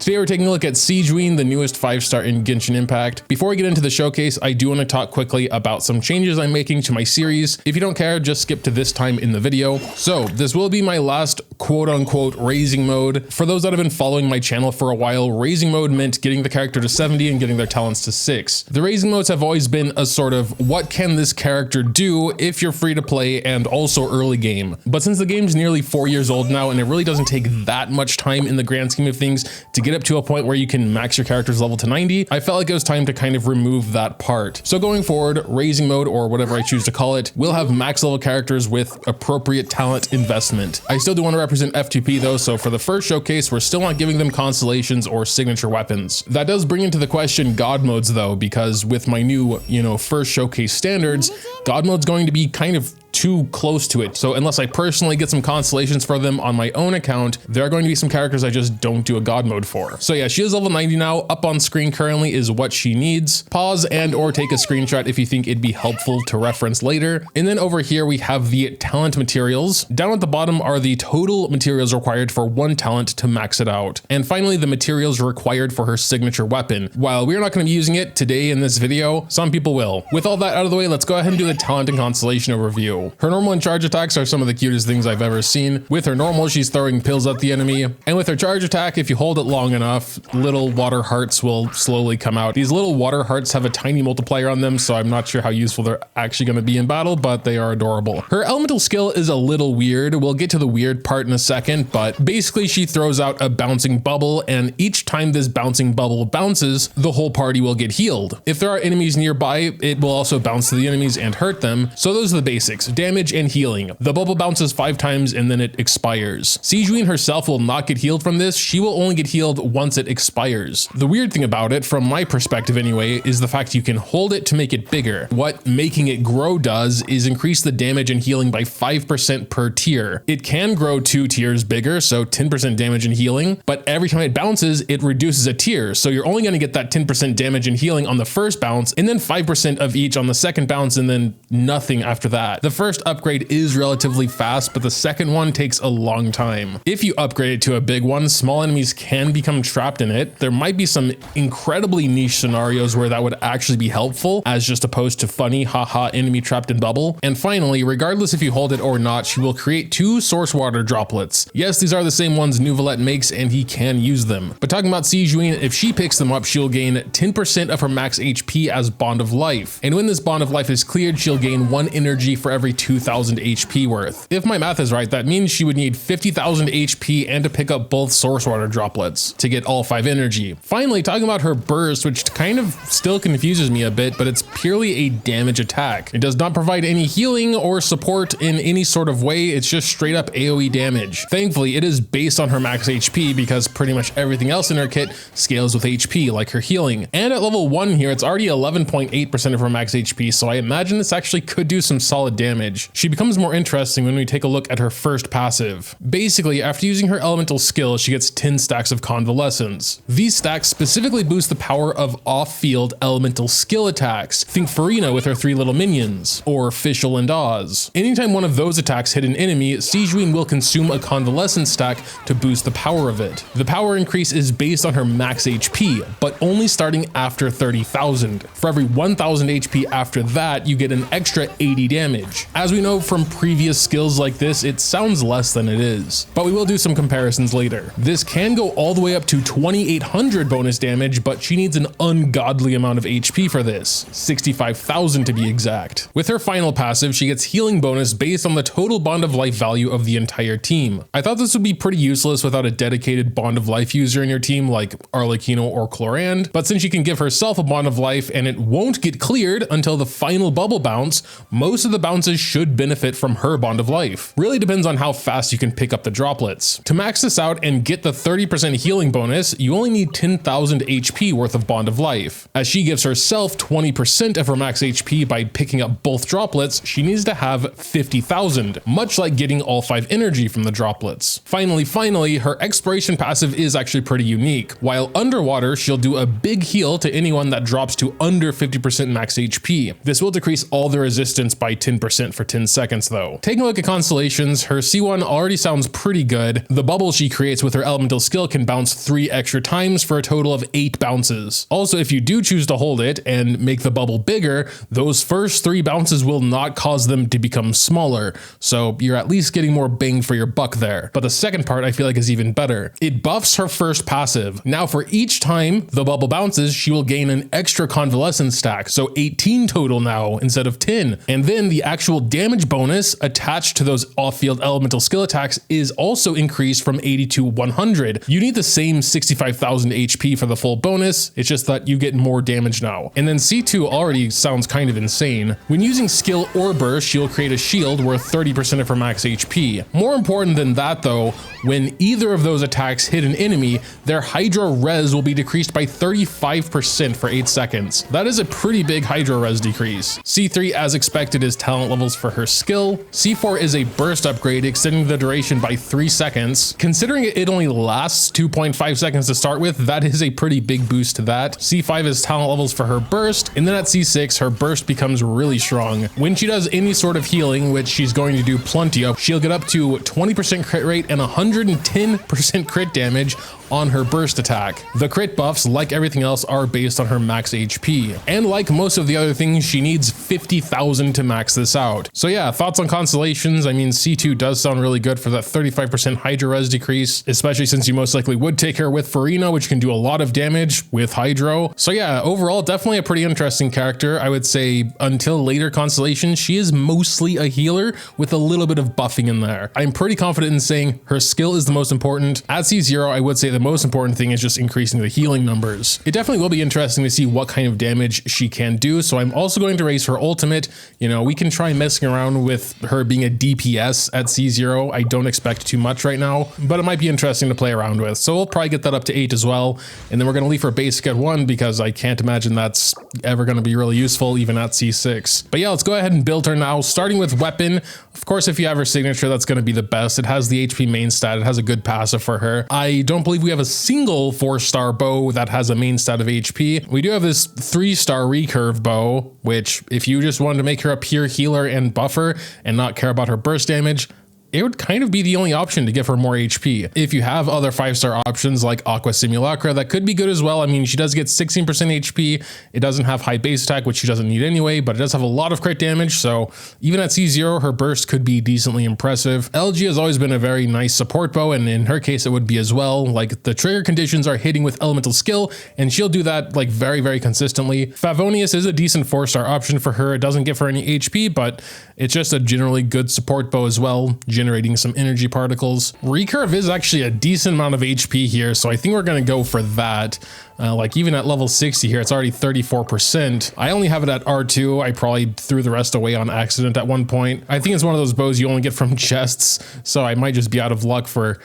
Today we're taking a look at Sigewinne, the newest 5-star in Genshin Impact. Before we get into the showcase, I do want to talk quickly about some changes I'm making to my series. If you don't care, just skip to this time in the video. So this will be my last quote-unquote raising mode. For those that have been following my channel for a while, raising mode meant getting the character to 70 and getting their talents to 6. The raising modes have always been a sort of what can this character do if you're free to play and also early game. But since the game's nearly 4 years old now and it really doesn't take that much time in the grand scheme of things to get up to a point where you can max your character's level to 90, I felt like it was time to kind of remove that part. So going forward, raising mode, or whatever I choose to call it, will have max level characters with appropriate talent investment. I still do want to represent FTP though, so for the first showcase, we're still not giving them constellations or signature weapons. That does bring into the question God modes though, because with my new, first showcase standards, God mode's going to be kind of too close to it. So unless I personally get some constellations for them on my own account, there are going to be some characters I just don't do a God mode for. So yeah, she is level 90 now. Up on screen currently is what she needs. Pause and or take a screenshot if you think it'd be helpful to reference later. And then over here we have the talent materials. Down at the bottom are the total materials required for one talent to max it out. And finally, the materials required for her signature weapon. While we're not going to be using it today in this video, some people will. With all that out of the way, let's go ahead and do the talent and constellation overview. Her normal and charge attacks are some of the cutest things I've ever seen. With her normal, she's throwing pills at the enemy. And with her charge attack, if you hold it long enough, little water hearts will slowly come out. These little water hearts have a tiny multiplier on them, so I'm not sure how useful they're actually going to be in battle, but they are adorable. Her elemental skill is a little weird. We'll get to the weird part in a second, but basically she throws out a bouncing bubble, and each time this bouncing bubble bounces, the whole party will get healed. If there are enemies nearby, it will also bounce to the enemies and hurt them. So those are the basics: damage and healing. The bubble bounces 5 times and then it expires. Sigewinne herself will not get healed from this. She will only get healed once it expires. The weird thing about it, from my perspective anyway, is the fact you can hold it to make it bigger. What making it grow does is increase the damage and healing by 5% per tier. It can grow 2 tiers bigger, so 10% damage and healing, but every time it bounces, it reduces a tier. So you're only going to get that 10% damage and healing on the first bounce, and then 5% of each on the second bounce, and then nothing after that. The first upgrade is relatively fast, but the second one takes a long time. If you upgrade it to a big one, small enemies can become trapped in it. There might be some incredibly niche scenarios where that would actually be helpful, as just opposed to funny haha enemy trapped in bubble. And finally, regardless if you hold it or not, she will create 2 source water droplets. Yes, these are the same ones Nuvalet makes, and he can use them. But talking about Sigewinne, if she picks them up, she'll gain 10% of her max HP as Bond of Life. And when this Bond of Life is cleared, she'll gain 1 energy for every 2,000 HP worth. If my math is right, that means she would need 50,000 HP and to pick up both source water droplets to get all 5 energy. Finally, talking about her burst, which kind of still confuses me a bit, but it's purely a damage attack. It does not provide any healing or support in any sort of way. It's just straight up AoE damage. Thankfully, it is based on her max HP because pretty much everything else in her kit scales with HP, like her healing. And at level 1 here, it's already 11.8% of her max HP, so I imagine this actually could do some solid damage. She becomes more interesting when we take a look at her first passive. Basically, after using her elemental skill, she gets 10 stacks of convalescence. These stacks specifically boost the power of off-field elemental skill attacks. Think Furina with her 3 little minions, or Fischl and Oz. Anytime one of those attacks hit an enemy, Sigewinne will consume a convalescence stack to boost the power of it. The power increase is based on her max HP, but only starting after 30,000. For every 1,000 HP after that, you get an extra 80 damage. As we know from previous skills like this, it sounds less than it is, but we will do some comparisons later. This can go all the way up to 2,800 bonus damage, but she needs an ungodly amount of HP for this, 65,000 to be exact. With her final passive, she gets healing bonus based on the total Bond of Life value of the entire team. I thought this would be pretty useless without a dedicated Bond of Life user in your team like Arlecchino or Chlorand, but since she can give herself a Bond of Life and it won't get cleared until the final bubble bounce, most of the bounces should benefit from her Bond of Life. Really depends on how fast you can pick up the droplets. To max this out and get the 30% healing bonus, you only need 10,000 HP worth of Bond of Life. As she gives herself 20% of her max HP by picking up both droplets, she needs to have 50,000, much like getting all 5 energy from the droplets. Finally, her exploration passive is actually pretty unique. While underwater, she'll do a big heal to anyone that drops to under 50% max HP. This will decrease all the resistance by 10%, 50% for 10 seconds though. Taking a look at Constellations, her C1 already sounds pretty good. The bubble she creates with her elemental skill can bounce 3 extra times for a total of 8 bounces. Also, if you do choose to hold it and make the bubble bigger, those first 3 bounces will not cause them to become smaller. So you're at least getting more bang for your buck there. But the second part I feel like is even better. It buffs her first passive. Now for each time the bubble bounces, she will gain an extra convalescence stack. So 18 total now instead of 10. And then the actual damage bonus attached to those off-field elemental skill attacks is also increased from 80 to 100. You need the same 65,000 HP for the full bonus. It's just that you get more damage now. And then C2 already sounds kind of insane. When using skill or burst, she'll create a shield worth 30% of her max HP. More important than that though, when either of those attacks hit an enemy, their Hydra res will be decreased by 35% for 8 seconds. That is a pretty big Hydra res decrease. C3, as expected, is talent levels for her skill. C4 is a burst upgrade, extending the duration by 3 seconds. Considering it only lasts 2.5 seconds to start with, that is a pretty big boost to that. C5 is talent levels for her burst, and then at C6, her burst becomes really strong. When she does any sort of healing, which she's going to do plenty of, she'll get up to 20% crit rate and 110% crit damage on her burst attack. The crit buffs, like everything else, are based on her max HP. And like most of the other things, she needs 50,000 to max this out. So yeah, thoughts on Constellations? I mean, C2 does sound really good for that 35% Hydra res decrease, especially since you most likely would take her with Furina, which can do a lot of damage with Hydro. So yeah, overall, definitely a pretty interesting character. I would say until later Constellation, she is mostly a healer with a little bit of buffing in there. I'm pretty confident in saying her skill is the most important. At C0, I would say the most important thing is just increasing the healing numbers. It definitely will be interesting to see what kind of damage she can do. So I'm also going to raise her ultimate. You know, we can try messing around with her being a DPS at C0. I don't expect too much right now, but it might be interesting to play around with. So we'll probably get that up to 8 as well. And then we're going to leave her basic at 1 because I can't imagine that's ever going to be really useful even at C6. But yeah, let's go ahead and build her now, starting with weapon. Of course, if you have her signature, that's going to be the best. It has the HP main stat. It has a good passive for her. I don't believe we have a single 4-star bow that has a main stat of HP. We do have this 3-star recurve bow, which if you just wanted to make her a pure healer and buffer and not care about her burst damage, it would kind of be the only option to give her more HP. If you have other 5-star options like Aqua Simulacra, that could be good as well. I mean, she does get 16% HP. It doesn't have high base attack, which she doesn't need anyway, but it does have a lot of crit damage. So even at C0, her burst could be decently impressive. LG has always been a very nice support bow, and in her case, it would be as well. Like the trigger conditions are hitting with elemental skill, and she'll do that like very, very consistently. Favonius is a decent 4-star option for her. It doesn't give her any HP, but it's just a generally good support bow as well, generating some energy particles. Recurve is actually a decent amount of HP here, so I think we're going to go for that. Like even at level 60 here, it's already 34%. I only have it at R2. I probably threw the rest away on accident at one point. I think it's one of those bows you only get from chests, so I might just be out of luck for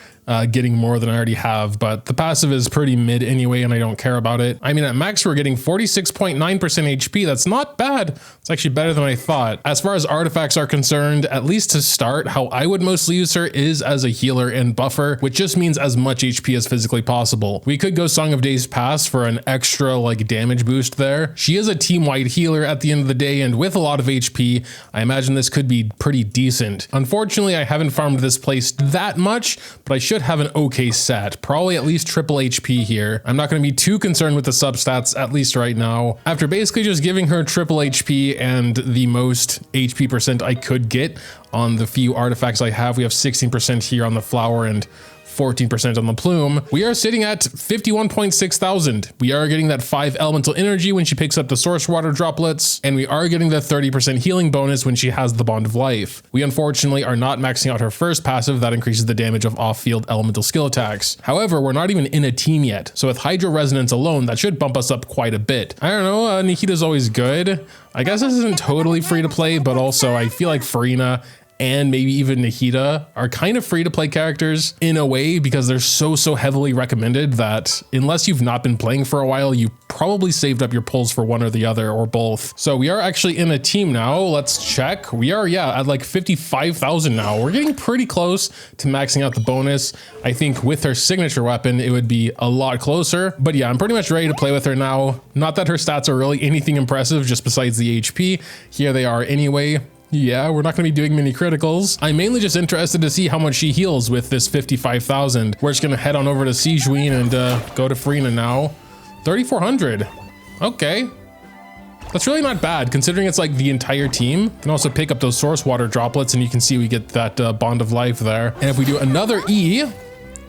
getting more than I already have, but the passive is pretty mid anyway, and I don't care about it. I mean, at max, we're getting 46.9% HP. That's not bad. It's actually better than I thought. As far as artifacts are concerned, at least to start, how I would mostly use her is as a healer and buffer, which just means as much HP as physically possible. We could go Song of Days Past for an extra like damage boost there. She is a team-wide healer at the end of the day, and with a lot of HP, I imagine this could be pretty decent. Unfortunately, I haven't farmed this place that much, but I should have an okay set, probably at least triple HP here. I'm not going to be too concerned with the substats, at least right now. After basically just giving her triple HP and the most HP percent I could get on the few artifacts I have, we have 16% here on the flower and 14% on the plume. We are sitting at 51.6 thousand. We are getting that 5 elemental energy when she picks up the source water droplets, and we are getting the 30% healing bonus when she has the Bond of Life. We unfortunately are not maxing out her first passive that increases the damage of off-field elemental skill attacks. However, we're not even in a team yet, so with Hydro Resonance alone, that should bump us up quite a bit. I don't know, Nikita's always good. I guess this isn't totally free to play, but also I feel like Furina and maybe even Nikita are kind of free to play characters in a way because they're so heavily recommended that unless you've not been playing for a while, you probably saved up your pulls for one or the other or both. So we are actually in a team now. Let's check. We are, yeah, at like 55,000 now. We're getting pretty close to maxing out the bonus. I think with her signature weapon, it would be a lot closer. But yeah, I'm pretty much ready to play with her now. Not that her stats are really anything impressive just besides the HP. Here they are anyway. Yeah, we're not going to be doing many criticals. I'm mainly just interested to see how much she heals with this 55,000. We're just going to head on over to Sigewinne and go to Furina now. 3,400. Okay. That's really not bad considering it's like the entire team. You can also pick up those source water droplets and you can see we get that bond of life there. And if we do another E,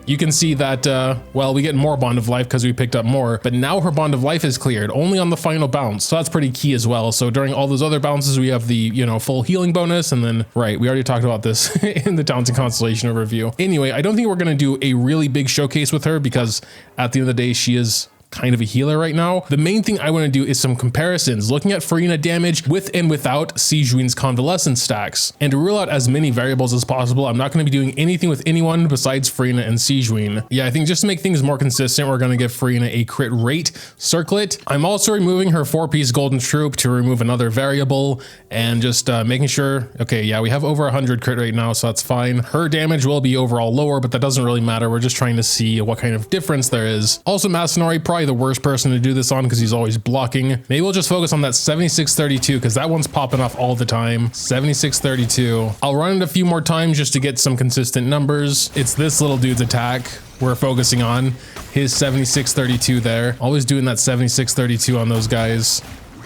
you can see that, well, we get more bond of life because we picked up more, but now her bond of life is cleared only on the final bounce. So that's pretty key as well. So during all those other bounces, we have the, you know, full healing bonus. And then, right, we already talked about this in the Talents and Constellation overview. Anyway, I don't think we're going to do a really big showcase with her because at the end of the day, she is kind of a healer right now. The main thing I want to do is some comparisons, looking at Furina damage with and without Sigewinne's convalescence stacks. And to rule out as many variables as possible, I'm not going to be doing anything with anyone besides Furina and Sigewinne. Yeah, I think just to make things more consistent, we're going to give Furina a crit rate circlet. I'm also removing her 4-piece golden troop to remove another variable and just making sure, okay, yeah, we have over 100 crit rate now, so that's fine. Her damage will be overall lower, but that doesn't really matter. We're just trying to see what kind of difference there is. Also, Masanori, probably the worst person to do this on because he's always blocking. Maybe we'll just focus on that 7632 because that one's popping off all the time. 7632. I'll run it a few more times just to get some consistent numbers. It's this little dude's attack we're focusing on. His 7632 there. Always doing that 7632 on those guys.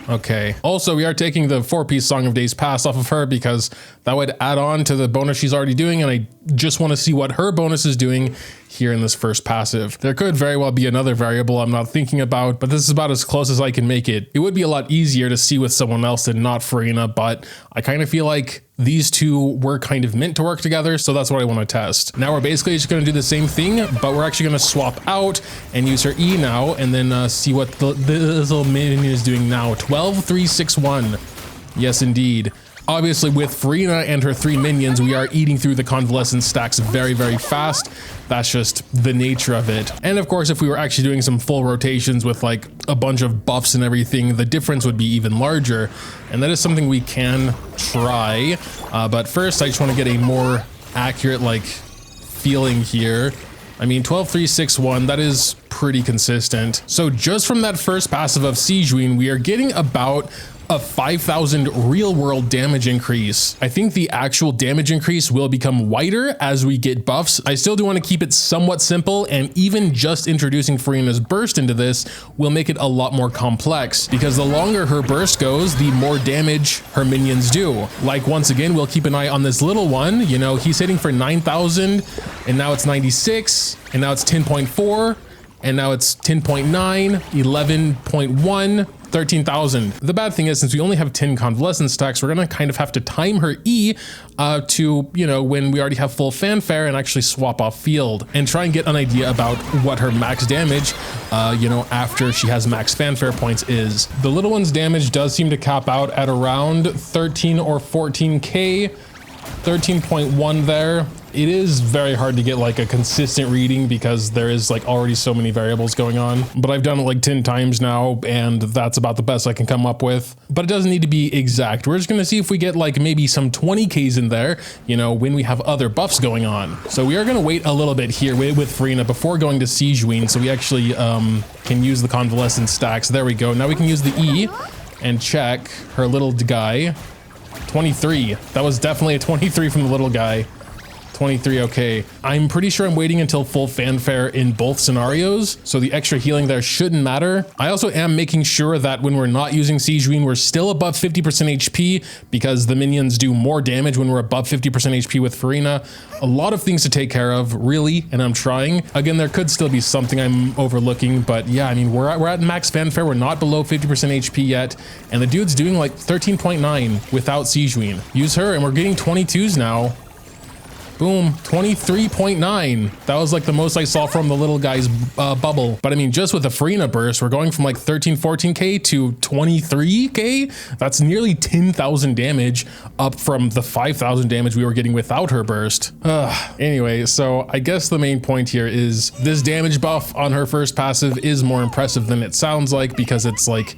Okay. Also, we are taking the 4-piece Song of Days pass off of her because that would add on to the bonus she's already doing, and I just want to see what her bonus is doing here in this first passive. There could very well be another variable I'm not thinking about, but this is about as close as I can make it. It would be a lot easier to see with someone else than not Furina, but I kind of feel like these two were kind of meant to work together, so that's what I want to test. Now we're basically just going to do the same thing, but we're actually going to swap out and use her E now, and then see what this little minion is doing now. 12,361. Yes, indeed. Obviously, with Furina and her 3 minions, we are eating through the convalescence stacks very, very fast. That's just the nature of it. And of course, if we were actually doing some full rotations with like a bunch of buffs and everything, the difference would be even larger. And that is something we can try. But first, I just want to get a more accurate like feeling here. I mean, 12,361, that is pretty consistent. So just from that first passive of Sigewinne, we are getting about a 5,000 real world damage increase. I think the actual damage increase will become wider as we get buffs. I still do want to keep it somewhat simple, and even just introducing Furina's burst into this will make it a lot more complex because the longer her burst goes, the more damage her minions do. Like, once again, we'll keep an eye on this little one. You know, he's hitting for 9,000 and now it's 96 and now it's 10.4 and now it's 10.9, 11.1, 13,000. The bad thing is, since we only have 10 convalescence stacks, we're gonna kind of have to time her E to, you know, when we already have full fanfare and actually swap off field and try and get an idea about what her max damage, you know, after she has max fanfare points is. The little one's damage does seem to cap out at around 13 or 14K, 13.1 there. It is very hard to get like a consistent reading because there is like already so many variables going on, but I've done it like 10 times now and that's about the best I can come up with, but it doesn't need to be exact. We're just going to see if we get like maybe some 20Ks in there, you know, when we have other buffs going on. So we are going to wait a little bit here with Furina before going to Sigewinne, so we actually can use the convalescence stacks. There we go. Now we can use the E and check her little guy. 23. That was definitely a 23 from the little guy. 23, okay. I'm pretty sure I'm waiting until full fanfare in both scenarios, so the extra healing there shouldn't matter. I also am making sure that when we're not using Sigewinne, we're still above 50% HP because the minions do more damage when we're above 50% HP with Furina. A lot of things to take care of, really, and I'm trying. Again, there could still be something I'm overlooking, but yeah, I mean, we're at max fanfare. We're not below 50% HP yet, and the dude's doing like 13.9 without Sigewinne. Use her, and we're getting 22s now. Boom, 23.9. That was like the most I saw from the little guy's bubble. But I mean, just with the Furina burst, we're going from like 13, 14K to 23K. That's nearly 10,000 damage up from the 5,000 damage we were getting without her burst. Anyway, so I guess the main point here is this damage buff on her first passive is more impressive than it sounds like because it's like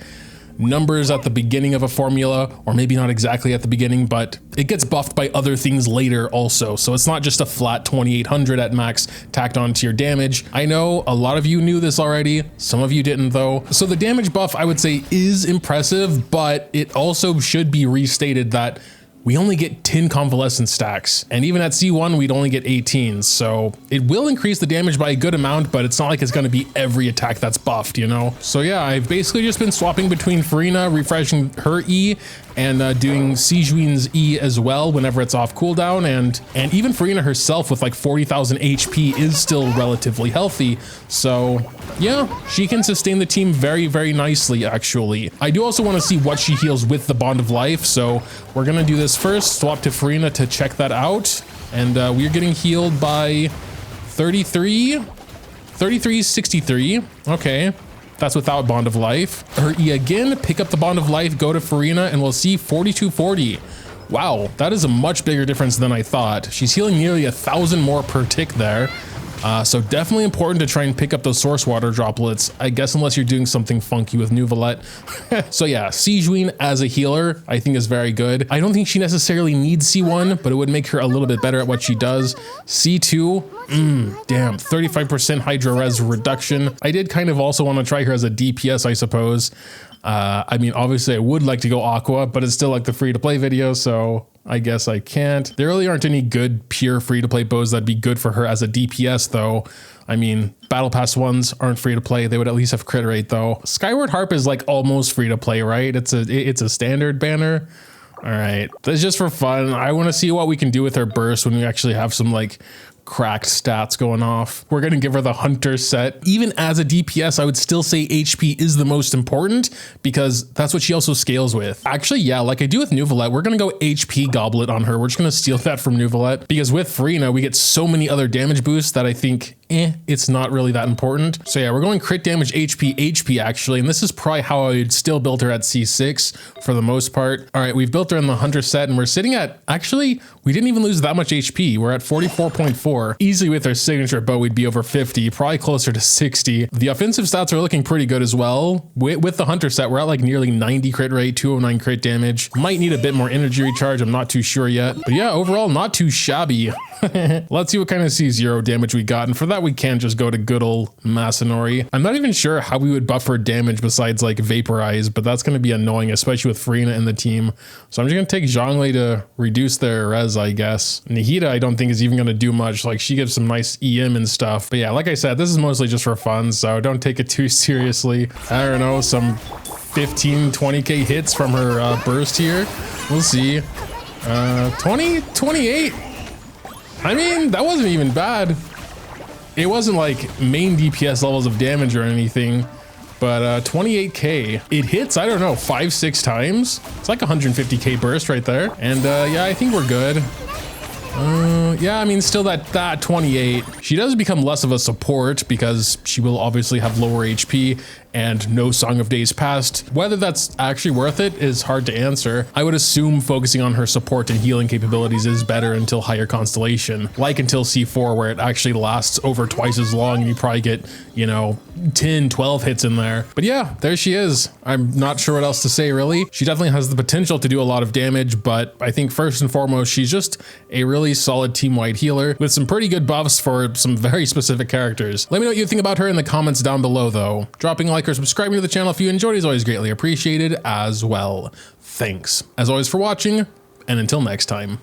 numbers at the beginning of a formula, or maybe not exactly at the beginning, but it gets buffed by other things later also. So it's not just a flat 2,800 at max tacked onto your damage. I know a lot of you knew this already. Some of you didn't though. So the damage buff I would say is impressive, but it also should be restated that we only get 10 convalescent stacks. And even at C1, we'd only get 18. So it will increase the damage by a good amount, but it's not like it's going to be every attack that's buffed, you know? So yeah, I've basically just been swapping between Furina, refreshing her E, and doing Sigewinne's E as well whenever it's off cooldown. And even Furina herself with like 40,000 HP is still relatively healthy. So yeah, she can sustain the team very, very nicely, actually. I do also want to see what she heals with the Bond of Life. So we're going to do this first, swap to Furina to check that out. And we're getting healed by 3363. Okay. That's without Bond of Life. Her E again, pick up the Bond of Life, go to Furina, and we'll see 4240. Wow, that is a much bigger difference than I thought. She's healing nearly 1,000 more per tick there. So definitely important to try and pick up those source water droplets, I guess, unless you're doing something funky with Nuvolette. So yeah, Sigewinne as a healer, I think is very good. I don't think she necessarily needs C1, but it would make her a little bit better at what she does. C2, damn, 35% Hydro Res reduction. I did kind of also want to try her as a DPS, I suppose. I mean, obviously I would like to go Aqua, but it's still like the free to play video, so I guess I can't. There really aren't any good pure free to play bows that'd be good for her as a DPS though. I mean, Battle Pass ones aren't free to play. They would at least have crit rate though. Skyward Harp is like almost free to play, right? It's a standard banner. All right, that's just for fun. I want to see what we can do with her burst when we actually have some like cracked stats going off. We're gonna give her the Hunter set. Even as a DPS, I would still say HP is the most important because that's what she also scales with. Actually, yeah, like I do with Nuvolette, we're gonna go HP Goblet on her. We're just gonna steal that from Nuvolette because with Furina, we get so many other damage boosts that I think it's not really that important. So yeah, we're going crit damage HP actually, and this is probably how I would still build her at C6 for the most part. All right, we've built her in the Hunter set and we're sitting at, actually, we didn't even lose that much HP. We're at 44.4. Easily with our signature bow, we'd be over 50, probably closer to 60. The offensive stats are looking pretty good as well. With the Hunter set, we're at like nearly 90 crit rate, 209 crit damage. Might need a bit more energy recharge, I'm not too sure yet. But yeah, overall, not too shabby. Let's see what kind of C0 damage we got, and for that we can just go to good old Masanori. I'm not even sure how we would buff her damage besides like Vaporize, but that's going to be annoying, especially with Furina in the team. So I'm just going to take Zhongli to reduce their res, I guess. Nahida I don't think is even going to do much. Like she gives some nice EM and stuff. But yeah, like I said, this is mostly just for fun, so don't take it too seriously. I don't know, some 15, 20k hits from her burst here. We'll see. 20, 28. I mean, that wasn't even bad. It wasn't like main DPS levels of damage or anything, but 28k. It hits, I don't know, 5-6 times. It's like 150k burst right there. And yeah, I think we're good. Yeah, I mean, still that 28. She does become less of a support because she will obviously have lower HP and no Song of Days Past. Whether that's actually worth it is hard to answer. I would assume focusing on her support and healing capabilities is better until higher Constellation, like until C4 where it actually lasts over twice as long and you probably get, you know, 10, 12 hits in there. But yeah, there she is. I'm not sure what else to say really. She definitely has the potential to do a lot of damage, but I think first and foremost, she's just a really solid team-wide healer with some pretty good buffs for some very specific characters. Let me know what you think about her in the comments down below though. Dropping a like or subscribing to the channel if you enjoyed is always greatly appreciated as well. Thanks as always for watching, and until next time.